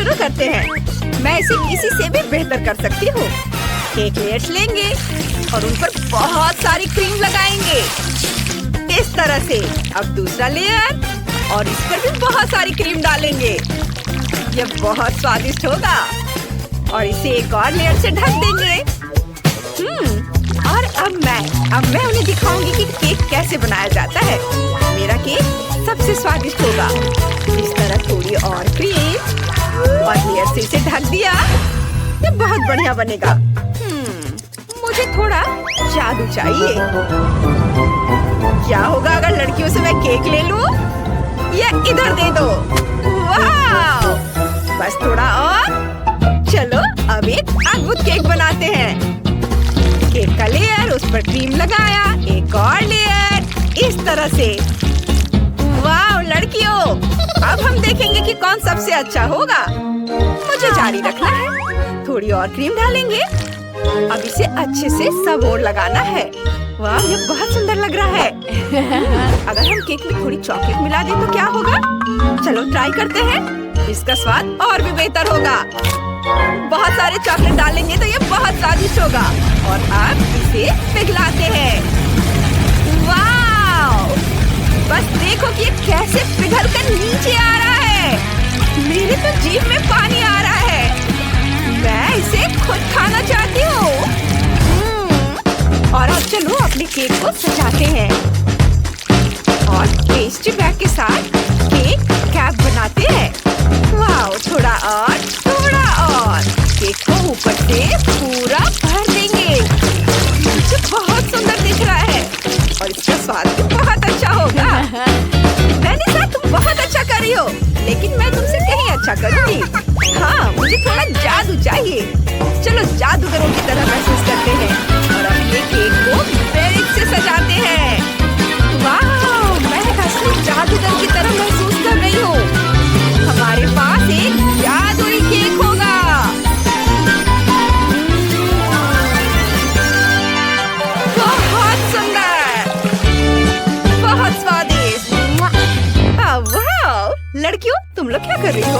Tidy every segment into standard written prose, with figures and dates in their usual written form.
शुरू करते हैं। मैं इसे किसी से भी बेहतर कर सकती हूँ। केक लेयर्स लेंगे और उन पर बहुत सारी क्रीम लगाएंगे इस तरह से। अब दूसरा लेयर और इस पर भी बहुत सारी क्रीम डालेंगे। यह बहुत स्वादिष्ट होगा और इसे एक और लेयर से ढक देंगे। और अब मैं उन्हें दिखाऊंगी कि केक कैसे बनाया जाता है। मेरा केक सबसे स्वादिष्ट होगा। इस तरह थोड़ी और क्रीम और लेयर से इसे ढक दिया। ये बहुत बढ़िया बनेगा। मुझे थोड़ा जादू चाहिए। क्या होगा अगर लड़कियों से मैं केक ले लूं? या इधर दे दो। वाह! बस थोड़ा और। चलो अब एक अद्भुत केक बनाते हैं। केक का लेयर, उस पर क्रीम लगाया, एक और लेयर इस तरह से। वाह लड़कियों, अब हम देखेंगे कि कौन सबसे अच्छा होगा। मुझे जारी रखना है। थोड़ी और क्रीम डालेंगे। अब इसे अच्छे से सब ओर लगाना है। वाह ये बहुत सुंदर लग रहा है। अगर हम केक में थोड़ी चॉकलेट मिला दें तो क्या होगा? चलो ट्राई करते हैं। इसका स्वाद और भी बेहतर होगा। बहुत सारे चॉकलेट डालेंगे तो ये बहुत स्वादिष्ट होगा। और अब इसे पिघलाते हैं। वाह! बस देखो कि ये कैसे पिघल कर नीचे आ रहा है। मेरे तो जीभ में पानी आ रहा है। मैं इसे खुद खाना चाहती हूँ। और अब चलो अपने केक को सजाते हैं और पेस्ट्री बैग के साथ केक कैप बनाते हैं। वाह थोड़ा और केक को ऊपर से पूरा भर देंगे। ये बहुत सुंदर दिख रहा है और इसका स्वाद भी बहुत अच्छा होगा। वैनिसा तुम बहुत अच्छा कर रही हो, लेकिन मैं तुमसे कहीं अच्छा करूंगी। हाँ मुझे थोड़ा जादू चाहिए। चलो जादूगरों की तरह महसूस करते हैं और अपने केक को बेरिक से सजाते हैं। वाह मैं असली जादूगर की तरह महसूस कर रही हूँ। हमारे पास एक जादुई केक होगा। बहुत सुंदर, बहुत स्वादिष्ट। वाह लड़कियों तुम लोग क्या कर रही हो?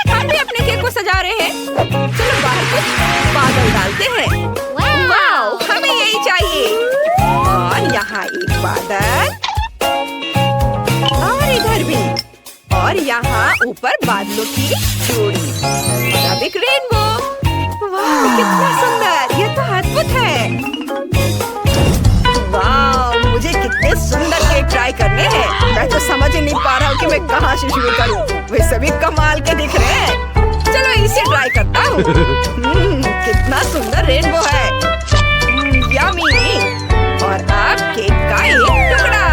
हम भी अपने केक को सजा रहे हैं। चलो बाहर कुछ बादल डालते हैं। वाह हमें यही चाहिए। और यहाँ एक बादल और इधर भी, और यहाँ ऊपर बादलों की जोड़ी। अब एक रेनबो। वाह कितना सुंदर, ये तो अद्भुत है। वाह मुझे कितने सुंदर केक ट्राई करने हैं। मैं तो समझ ही नहीं पा रहा हूँ कि मैं कहाँ से शुरू करूँ। वे सभी कमाल के दिख रहे हैं। चलो इसे ट्राई करता हूँ। कितना सुंदर रेनबो है। यम्मी। और अब केक का एक टुकड़ा।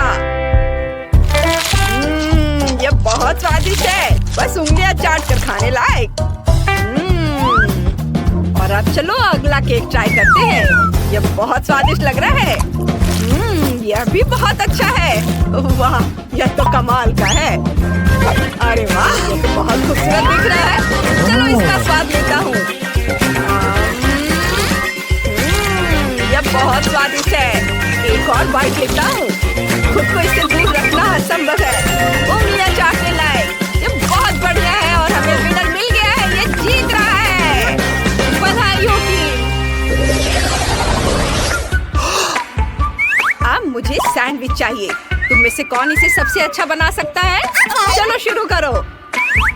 ये बहुत स्वादिष्ट है, बस उंगलियां चाट कर खाने लायक। और अब चलो अगला केक ट्राई करते हैं। ये बहुत स्वादिष्ट लग रहा है। यह भी बहुत अच्छा है। वाह यह तो कमाल का है। अरे वाह ये तो बहुत खूबसूरत दिख रहा है। चलो इसका स्वाद लेता हूँ। यह बहुत स्वादिष्ट है। एक और बाइट लेता हूँ। खुद को इससे दूर रखना असंभव है। उंगलियां चाटने लायक। ये बहुत बढ़िया है और हमें विनर मिल गया है। ये जीत रहा है। बधाई होगी। अब मुझे सैंडविच चाहिए। तुम में से कौन इसे सबसे अच्छा बना सकता है? चलो शुरू करो।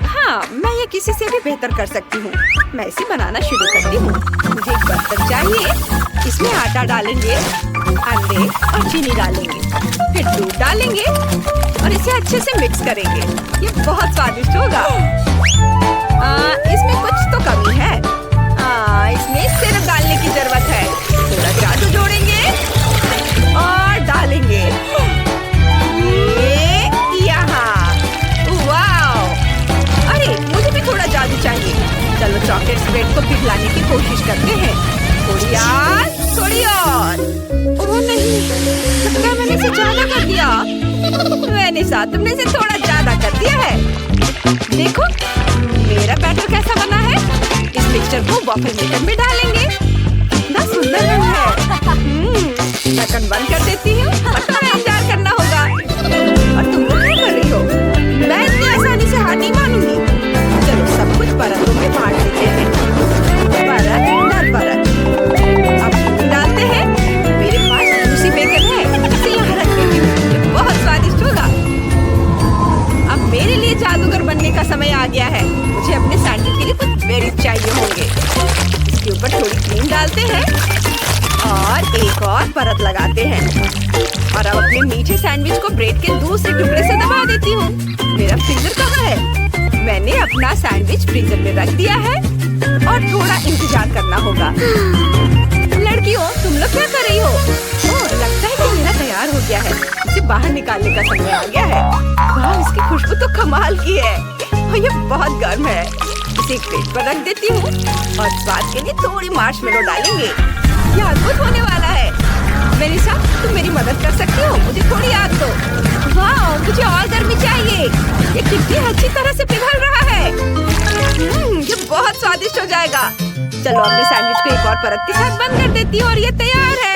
हाँ मैं ये किसी से भी बेहतर कर सकती हूँ। मैं इसे बनाना शुरू करती हूँ। मुझे एक बर्तन चाहिए। इसमें आटा डालेंगे, अंडे और चीनी डालेंगे, फिर दूध डालेंगे और इसे अच्छे से मिक्स करेंगे। ये बहुत स्वादिष्ट होगा। इसमें कुछ तो कमी है। इसमें सिरप डालने की जरूरत है। थोड़ा जादू जोड़ेंगे और डालेंगे। यहाँ वाओ! अरे मुझे भी थोड़ा जादू चाहिए। चलो चॉकलेट स्प्रेड को पिघलाने की कोशिश करते हैं। थोड़ी और। ओह नहीं, लगता है मैंने इसे ज्यादा कर दिया। वैनिसा तुमने इसे थोड़ा ज्यादा कर दिया है। देखो मेरा बैटर कैसा बना है। इस मिक्सचर को वॉफल मेकर में डालेंगे। कितना सुंदर रंग है। ढक्कन बंद कर देती हूँ और थोड़ा इंतजार करना होगा। और तुम लोग क्या कर रही हो? मैं इतनी आसानी से हार नहीं मानूंगी। चलो सब कुछ परतों में बनने का समय आ गया है। मुझे अपने सैंडविच के लिए कुछ बेरीज चाहिए होंगे। इसके ऊपर थोड़ी क्रीम डालते हैं और एक और परत लगाते हैं और अब अपने मीठे सैंडविच को ब्रेड के दूसरे टुकड़े से दबा देती हूँ। मेरा फ्रीजर कहाँ है? मैंने अपना सैंडविच फ्रीजर में रख दिया है और थोड़ा इंतजार करना होगा। लड़कियों, तुम लोग क्या कर रही हो? ओह, लगता है कि मेरा तैयार हो गया है। इसे बाहर निकालने का समय आ गया है। वाह, इसकी खुशबू तो कमाल की है और ये बहुत गर्म है। इसे एक प्लेट पर रख देती हूँ और स्वाद के लिए थोड़ी मार्शमेलो डालेंगे। ये अद्भुत होने वाला है। मेलिसा, तुम मेरी मदद कर सकती हो? मुझे थोड़ी आग दो। वाह, मुझे और गर्मी चाहिए। ये कितनी अच्छी तरह से पिघल रहा है। ये बहुत स्वादिष्ट हो जाएगा। चलो अपने सैंडविच को एक और परत के साथ बंद कर देती हूँ और ये तैयार है।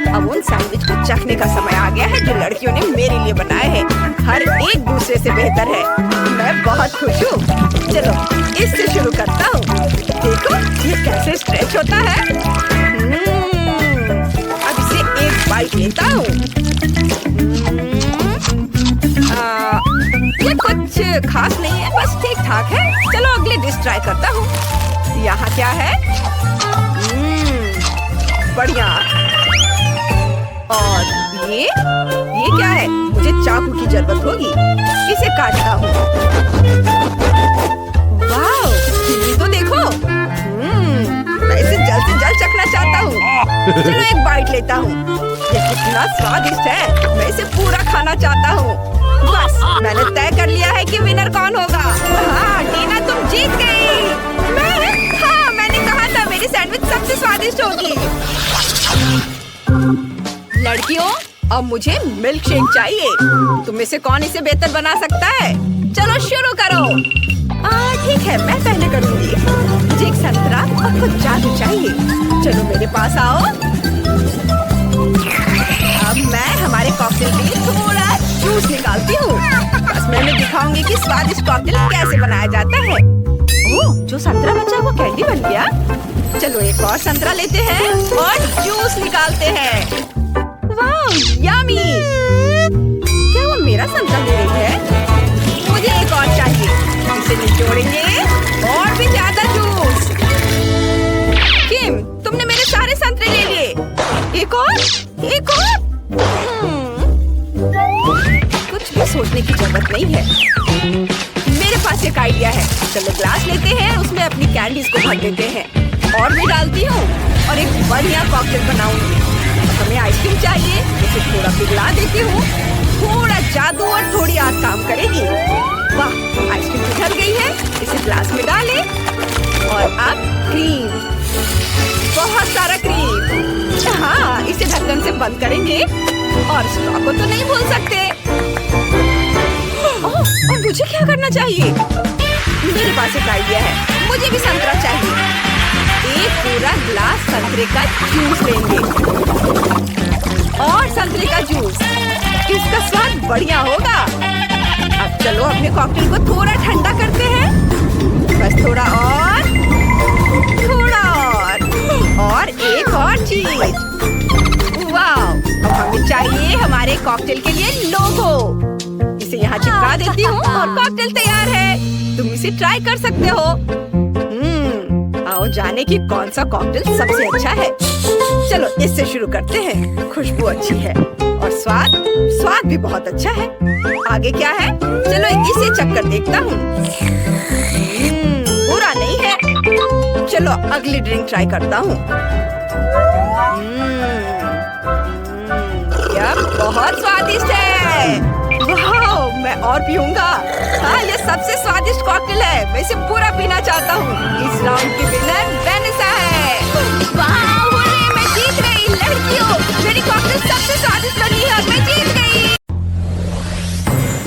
अब उन सैंडविच को चखने का समय आ गया है जो लड़कियों ने मेरे लिए बनाए हैं। हर एक दूसरे से बेहतर है। मैं बहुत खुश हूँ। चलो इससे शुरू करता हूँ। देखो ये कैसे स्ट्रेच होता है। अब इसे एक बाइट लेता हूँ। ये कुछ खास नहीं है, बस ठीक ठाक है। चलो अगले डिश ट्राई करता हूँ। यहाँ क्या है? बढ़िया। और ये क्या है? मुझे चाकू की जरूरत होगी। इसे काटता हूँ। वाह, ये तो देखो। मैं इसे जल्द से जल्द चखना चाहता हूँ। चलो एक बाइट लेता हूँ। ये कितना स्वादिष्ट है। मैं इसे पूरा खाना चाहता हूँ। बस, मैंने तय कर लिया है कि विनर कौन होगा। हाँ, टीना तुम जीत गई। हाँ, मैंने कहा था मेरी सैंडविच सबसे स्वादिष्ट होगी। लड़कियों, अब मुझे मिल्क शेक चाहिए। तुम में से कौन इसे बेहतर बना सकता है? चलो शुरू करो। ठीक है, मैं पहले करूँगी। मुझे एक संतरा और कुछ जादू चाहिए। चलो मेरे पास आओ। अब मैं हमारे कॉकटेल के लिए थोड़ा जूस निकालती हूँ। बस मैं दिखाऊंगी कि स्वादिष्ट कॉकटेल कैसे बनाया जाता है। ओह, जो संतरा बचा वो कैंडी बन गया। चलो एक और संतरा लेते हैं और जूस निकालते हैं। वाह, यम्मी! क्या वो मेरा संतरा ले रही है? मुझे एक और चाहिए। इसे निचोड़ेंगे और भी ज्यादा जूस। किम, तुमने मेरे सारे संतरे ले लिए। एक और। कुछ भी सोचने की जरूरत नहीं है। मेरे पास एक आइडिया है। चलो ग्लास लेते हैं, उसमें अपनी कैंडीज को भर देते हैं और भी डालती हूँ और एक बढ़िया कॉकटेल बनाऊंगी। हमें आइसक्रीम चाहिए, इसे थोड़ा पिघला देती हूँ। थोड़ा जादू और थोड़ी आग काम करेगी। वाह, आइसक्रीम पिघल गई है। इसे ग्लास में डालें और अब क्रीम, बहुत सारा क्रीम। हाँ, इसे ढक्कन से बंद करेंगे और स्ट्रॉ को तो नहीं भूल सकते। ओह, और मुझे क्या करना चाहिए? मेरे पास एक आइडिया है। मुझे भी संतरा चाहिए। एक पूरा ग्लास संतरे का जूस लेंगे और संतरे का जूस, इसका स्वाद बढ़िया होगा। अब चलो अपने कॉकटेल को थोड़ा ठंडा करते हैं। बस थोड़ा और और एक और चीज। वाह, अब हमें चाहिए हमारे कॉकटेल के लिए लोगो। इसे यहाँ चिपका देती हूँ और कॉकटेल तैयार है। तुम इसे ट्राई कर सकते हो। आओ जाने की कौन सा कॉकटेल सबसे अच्छा है। चलो इससे शुरू करते हैं। खुशबू अच्छी है और स्वाद भी बहुत अच्छा है। आगे क्या है? चलो इसे चखकर देखता हूँ। बुरा नहीं है। चलो अगली ड्रिंक ट्राई करता हूँ। यह बहुत स्वादिष्ट है। वाह, मैं और पीऊंगा। हाँ, ये सबसे स्वादिष्ट कॉकटेल है। मैं इसे पूरा पीना चाहता हूँ। इस राउंड की विनर वेनिसा है। वाह, हुर्रे, मैं जीत गई। लड़कियों, मेरी कॉकटेल सबसे स्वादिष्ट बनी है और मैं जीत गई।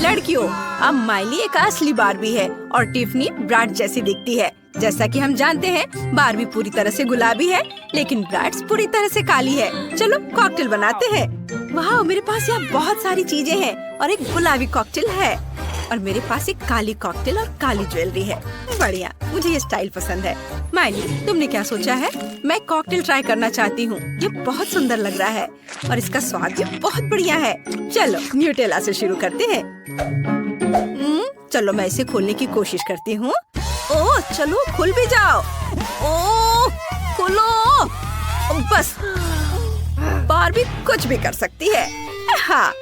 लड़कियों, अब माइली एक असली बार्बी है और टिफनी ब्राड जैसी दिखती है। जैसा कि हम जानते हैं, बार्बी पूरी तरह से गुलाबी है, लेकिन ब्राड्स पूरी तरह से काली है। चलो कॉकटेल बनाते हैं। वाह, मेरे पास यहाँ बहुत सारी चीजें हैं और एक गुलाबी कॉकटेल है और मेरे पास एक काली कॉकटेल और काली ज्वेलरी है। बढ़िया, मुझे ये स्टाइल पसंद है। माइली, तुमने क्या सोचा है? मैं कॉकटेल ट्राई करना चाहती हूँ। ये बहुत सुंदर लग रहा है और इसका स्वाद भी बहुत बढ़िया है। चलो न्यूटेला से शुरू करते हैं। चलो मैं इसे खोलने की कोशिश करती हूँ। ओह चलो खुल भी जाओ। ओह खोलो। बस बारबी कुछ भी कर सकती है। हाँ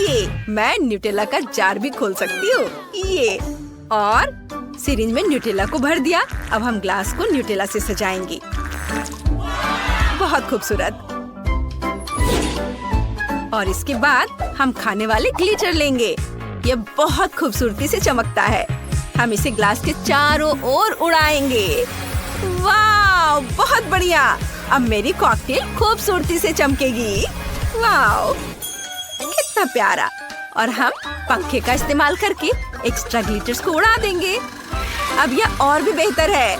ये मैं न्यूटेला का जार भी खोल सकती हूँ। ये और सिरिंज में न्यूटेला को भर दिया। अब हम ग्लास को न्यूटेला से सजाएंगे। बहुत खूबसूरत। और इसके बाद हम खाने वाले ग्लिटर लेंगे। ये बहुत खूबसूरती से चमकता है। हम इसे ग्लास के चारों ओर उड़ाएंगे। वाह बहुत बढ़िया। अब मेरी कॉकटेल खूबसूरती से चमकेगी। वाह कितना प्यारा। और हम पंखे का इस्तेमाल करके एक्स्ट्रा ग्लिटर्स को उड़ा देंगे। अब यह और भी बेहतर है।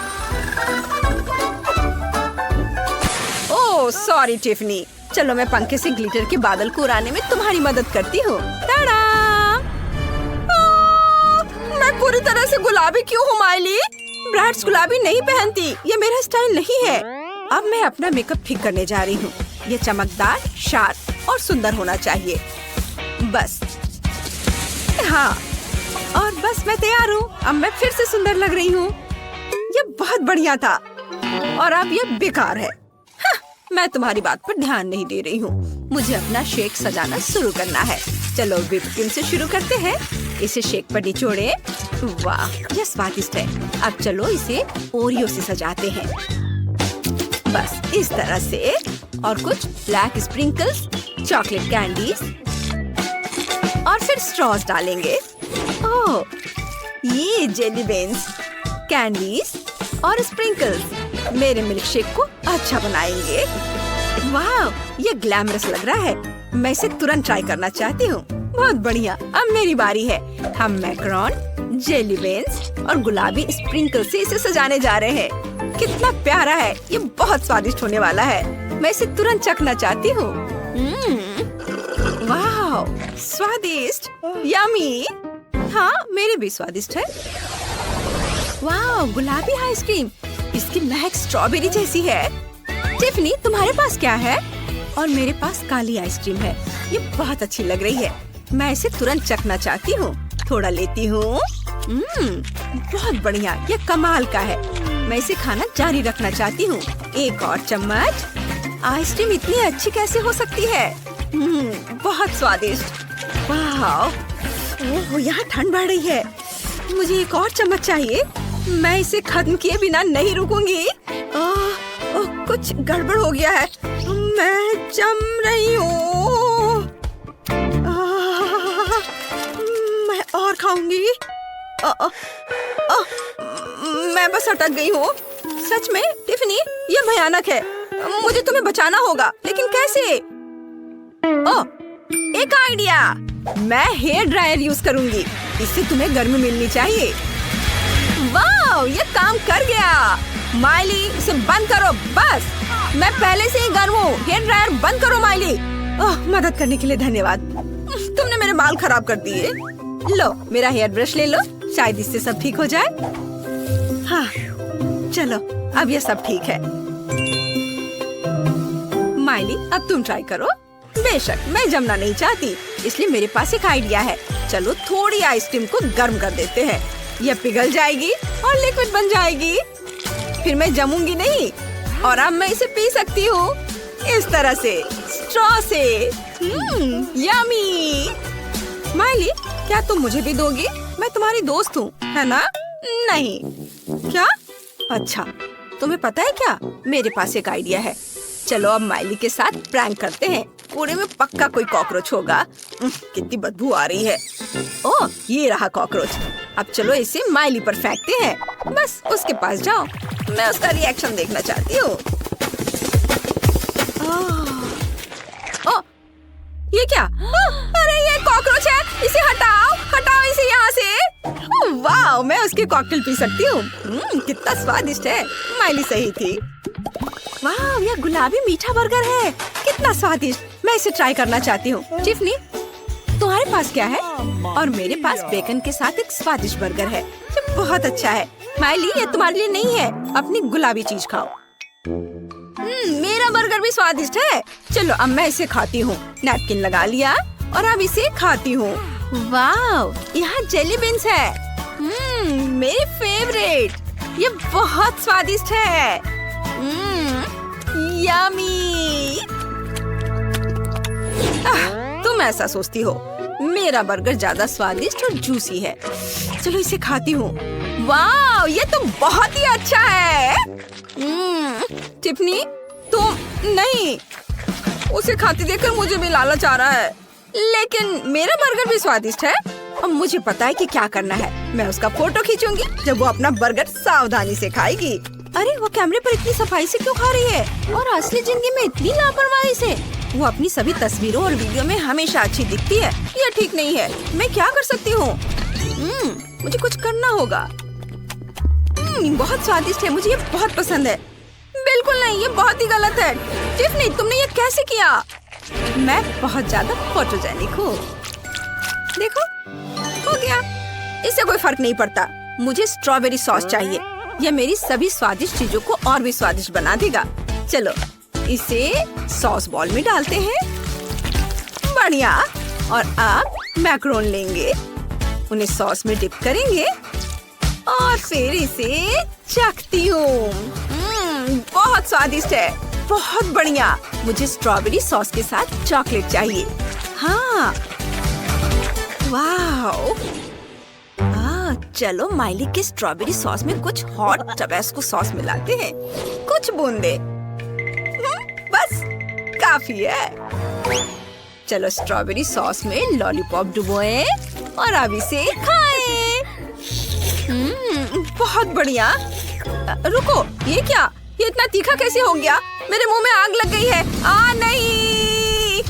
Oh sorry Tiffany. चलो मैं पंखे से ग्लिटर के बादल को उड़ाने में तुम्हारी मदद करती हूँ। टाडा! मैं पूरी तरह से गुलाबी क्यों हूँ माइली? ब्राइड्स गुलाबी नहीं पहनती। ये मेरा स्टाइल नहीं है। अब मैं अपना मेकअप ठीक करने जा रही हूँ। ये चमकदार, शार्प और सुंदर होना चाहिए। बस हाँ और बस मैं तैयार हूँ। अब मैं फिर से सुंदर लग रही हूँ। ये बहुत बढ़िया था और अब ये बेकार है। हाँ, मैं तुम्हारी बात पर ध्यान नहीं दे रही हूँ। मुझे अपना शेक सजाना शुरू करना है। चलो व्हिप क्रीम से शुरू करते हैं। इसे शेक पर निचोड़े। वाह यह स्वादिष्ट है। अब चलो इसे ओरियो से सजाते हैं। बस इस तरह से। और कुछ ब्लैक स्प्रिंकल्स, चॉकलेट कैंडीज और फिर स्ट्रॉस डालेंगे। ओह ये जेली बेन्स, कैंडीज और स्प्रिंकल्स मेरे मिल्क शेक को अच्छा बनाएंगे। वाह ये ग्लैमरस लग रहा है। मैं इसे तुरंत ट्राई करना चाहती हूँ। बहुत बढ़िया। अब मेरी बारी है। हम मैकरोन, जेली बेन्स और गुलाबी स्प्रिंकल से इसे सजाने जा रहे हैं। कितना प्यारा है। ये बहुत स्वादिष्ट होने वाला है। मैं इसे तुरंत चखना चाहती हूँ। वाह स्वादिष्ट, यम्मी। हाँ मेरे भी स्वादिष्ट है। वाह गुलाबी आइसक्रीम। इसकी महक स्ट्रॉबेरी जैसी है। टिफनी तुम्हारे पास क्या है? और मेरे पास काली आइसक्रीम है। ये बहुत अच्छी लग रही है। मैं इसे तुरंत चखना चाहती हूँ। थोड़ा लेती हूँ। बहुत बढ़िया। ये कमाल का है। मैं इसे खाना जारी रखना चाहती हूँ। एक और चम्मच। आइसक्रीम इतनी अच्छी कैसे हो सकती है? बहुत स्वादिष्ट। वाह ओह यहाँ ठंड बढ़ रही है। मुझे एक और चम्मच चाहिए। मैं इसे खत्म किए बिना नहीं रुकूंगी। कुछ गड़बड़ हो गया है। मैं जम रही हूँ। मैं और खाऊंगी। मैं बस अटक गई हूँ। सच में टिफनी ये भयानक है। मुझे तुम्हें बचाना होगा। लेकिन कैसे? एक आइडिया। मैं हेयर ड्रायर यूज करूंगी। इससे तुम्हें गर्मी मिलनी चाहिए। वाह ये काम कर गया। माइली इसे बंद करो। बस मैं पहले से ही गर्म हूँ। हेयर ड्रायर बंद करो माइली। मदद करने के लिए धन्यवाद। तुमने मेरे बाल खराब कर दिए। लो मेरा हेयर ब्रश ले लो। शायद इससे सब ठीक हो जाए। हाँ चलो अब ये सब ठीक है। माइली अब तुम ट्राई करो। बेशक मैं जमना नहीं चाहती, इसलिए मेरे पास एक आइडिया है। चलो थोड़ी आइसक्रीम को गर्म कर देते हैं। यह पिघल जाएगी और लिक्विड बन जाएगी। फिर मैं जमूंगी नहीं और अब मैं इसे पी सकती हूँ इस तरह से, स्ट्रॉ से। यम्मी। माइली क्या तुम मुझे भी दोगी? मैं तुम्हारी दोस्त हूँ है ना? नहीं। क्या? अच्छा तुम्हें पता है क्या, मेरे पास एक आइडिया है। चलो अब माइली के साथ प्रैंक करते हैं। कूड़े में पक्का कोई कॉकरोच होगा। कितनी बदबू आ रही है। ओह ये रहा कॉकरोच। अब चलो इसे माइली पर फेंकते हैं। बस उसके पास जाओ। मैं उसका रिएक्शन देखना चाहती हूँ। ओह ये क्या? अरे ये कॉकरोच है। इसे हटाओ, हटाओ इसे यहाँ से। वाह मैं उसकी कॉकटेल पी सकती हूँ। कितना स्वादिष्ट है। माइली सही थी। वाह यह गुलाबी मीठा बर्गर है। कितना स्वादिष्ट। मैं इसे ट्राई करना चाहती हूँ। टिफनी तुम्हारे पास क्या है? और मेरे पास बेकन के साथ एक स्वादिष्ट बर्गर है। ये बहुत अच्छा है। माइली ये तुम्हारे लिए नहीं है। अपनी गुलाबी चीज खाओ। मेरा बर्गर भी स्वादिष्ट है। चलो अब मैं इसे खाती हूँ। नैपकिन लगा लिया और अब इसे खाती हूँ। वाह, यहाँ जेली बीन्स है। मेरी फेवरेट। ये बहुत स्वादिष्ट है। यमी। तुम ऐसा सोचती हो, मेरा बर्गर ज्यादा स्वादिष्ट और जूसी है। चलो इसे खाती हूँ। वाह, ये तो बहुत ही अच्छा है। टिफनी, तुम नहीं। उसे खाते देखकर मुझे भी लालच आ रहा है। लेकिन मेरा बर्गर भी स्वादिष्ट है। अब मुझे पता है कि क्या करना है। मैं उसका फोटो खींचूंगी जब वो अपना बर्गर सावधानी से खाएगी। अरे, वो कैमरे पर इतनी सफाई से क्यों खा रही है और असली जिंदगी में इतनी लापरवाही से? वो अपनी सभी तस्वीरों और वीडियो में हमेशा अच्छी दिखती है। ये ठीक नहीं है। मैं क्या कर सकती हूँ? मुझे कुछ करना होगा। बहुत स्वादिष्ट है। मुझे ये बहुत पसंद है। बिल्कुल नहीं, ये बहुत ही गलत है। टिफनी, तुमने ये कैसे किया? मैं बहुत ज्यादा फोटोजेनिक हूँ। देखो, हो गया। इससे कोई फर्क नहीं पड़ता। मुझे स्ट्रॉबेरी सॉस चाहिए। यह मेरी सभी स्वादिष्ट चीजों को और भी स्वादिष्ट बना देगा। चलो, इसे सॉस बॉल में डालते हैं। बढ़िया। और अब मैक्रोन लेंगे, उन्हें सॉस में डिप करेंगे और फिर इसे चखती हूँ। बहुत स्वादिष्ट है। बहुत बढ़िया। मुझे स्ट्रॉबेरी सॉस के साथ चॉकलेट चाहिए। हाँ, वाह। चलो माइली के स्ट्रॉबेरी सॉस में कुछ हॉट टबैस्को सॉस मिलाते हैं। कुछ बूंदे, बस काफी है। चलो स्ट्रॉबेरी सॉस में लॉलीपॉप डुबोएं और अब इसे खाएं। बहुत बढ़िया। रुको, ये क्या? ये इतना तीखा कैसे हो गया? मेरे मुंह में आग लग गई है। नहीं,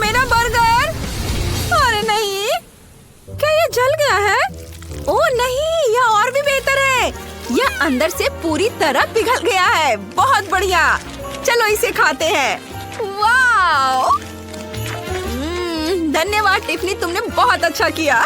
मेरा बर्गर। अरे नहीं, क्या ये जल गया है? ओह नहीं, यह और भी बेहतर है। यह अंदर से पूरी तरह पिघल गया है। बहुत बढ़िया। चलो इसे खाते हैं। वाह, धन्यवाद टिफनी, तुमने बहुत अच्छा किया।